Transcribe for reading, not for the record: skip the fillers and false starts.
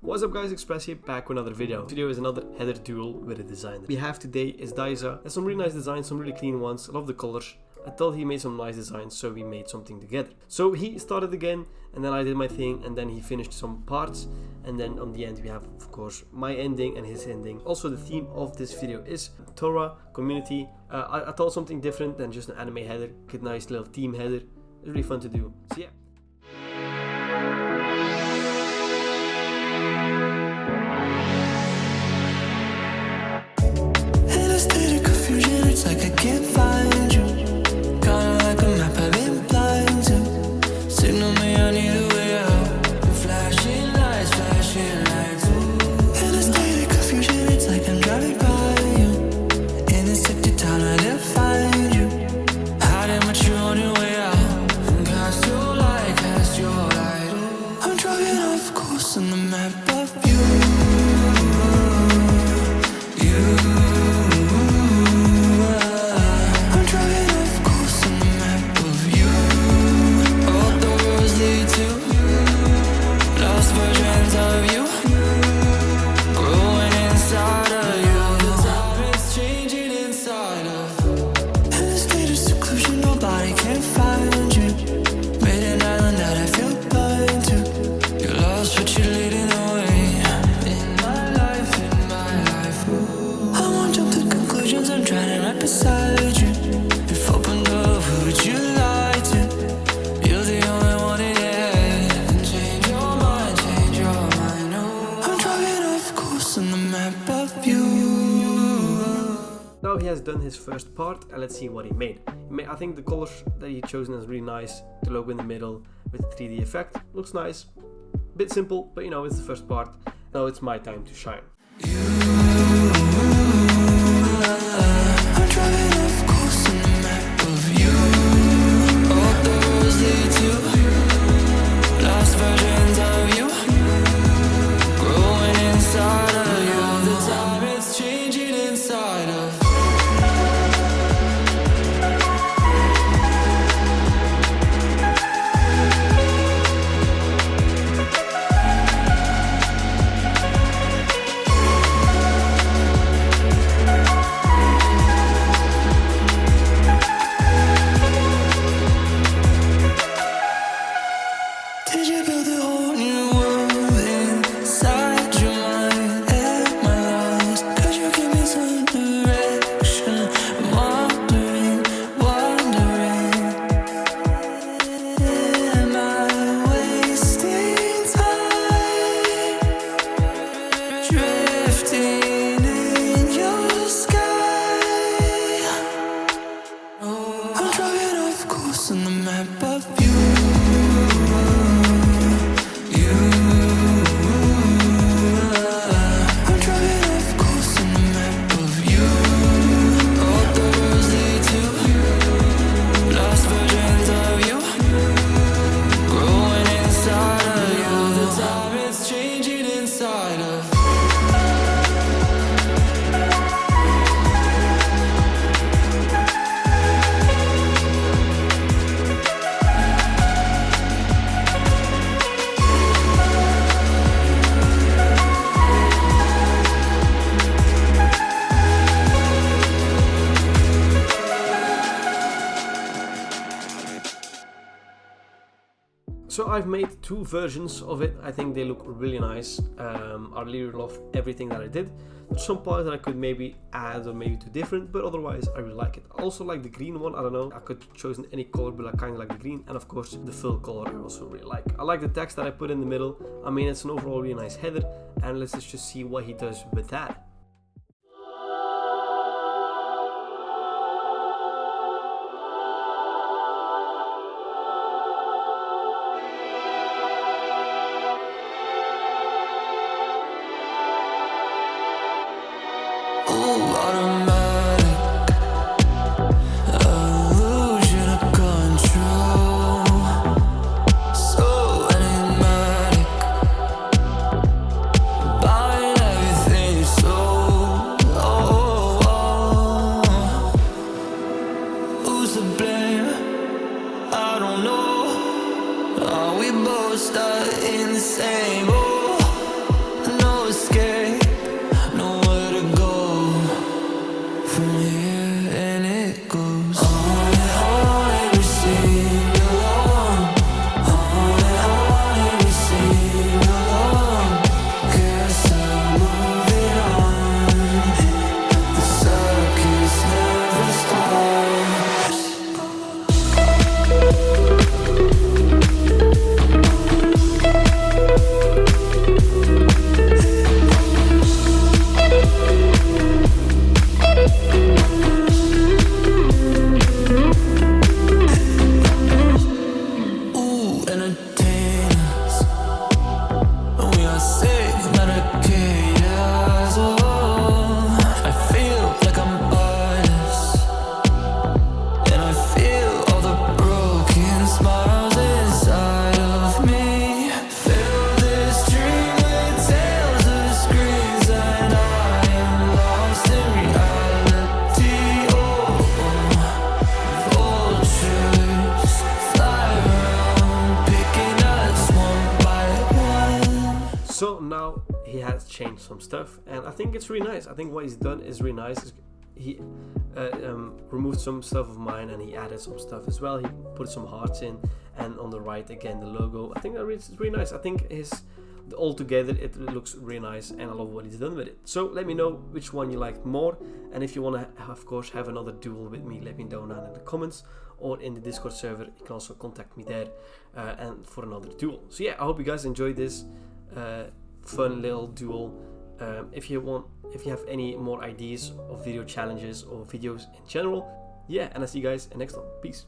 What's up guys, Express here, back with another video. This video is another header duel with a design. We have today is Daiza. Has some really nice designs, some really clean ones. I love the colors. I thought he made some nice designs, so we made something together. So he started again, and then I did my thing, and then he finished some parts. And then on the end we have, of course, my ending and his ending. Also, the theme of this video is Torah, community. I thought something different than just an anime header. Get a nice little team header. It's really fun to do. So yeah. It's like I can't find you. Kinda like a map I've been blind to. Signal me I need a way out. Flashing lights, flashing lights. In a state of confusion, it's like I'm driving by you. In this empty town, I didn't find you. Hiding but you're on your way out. Cast your light, cast your light. I'm driving off course on the map of you. Beside you, if opened up, who would you lie to? You're the only one in it. Change your mind, change your mind. No, I'm driving off course on the map of you. Now he has done his first part, and let's see what he made. I think the colors that he chosen is really nice. The logo in the middle with the 3D effect looks nice. Bit simple, but you know, it's the first part. Now it's my time to shine. Driving off course on the map of you. All the roads lead to lost versions of you. Growing inside of you. All the time it's changing inside of. Did you build a whole new world inside your mind? Am I lost? Could you give me some direction? Wandering. Am I wasting time? Drifting in your sky. I'm driving off course on the map of you. So I've made two versions of it. I think they look really nice. I really love everything that I did. There's some parts that I could maybe add or maybe do different, but otherwise I really like it. I also like the green one. I don't know, I could have chosen any color, but I kind of like the green. And of course the fill color I also really like. I like the text that I put in the middle. I mean, it's an overall really nice header, and let's just see what he does with that. Automatic illusion of control, so enigmatic, buying everything so. Who's to blame? I don't know. Are we both stuck in the same hole? So now he has changed some stuff, and I think it's really nice. I think what he's done is really nice. He removed some stuff of mine, and he added some stuff as well. He put some hearts in, and on the right again the logo. I think that it's really nice. I think all together it looks really nice, and I love what he's done with it. So let me know which one you liked more, and if you want to of course have another duel with me, let me know down in the comments or in the Discord server. You can also contact me there and for another duel. So yeah, I hope you guys enjoyed this fun little duel. If you have any more ideas of video challenges or videos in general, yeah, and I'll see you guys in the next one. Peace.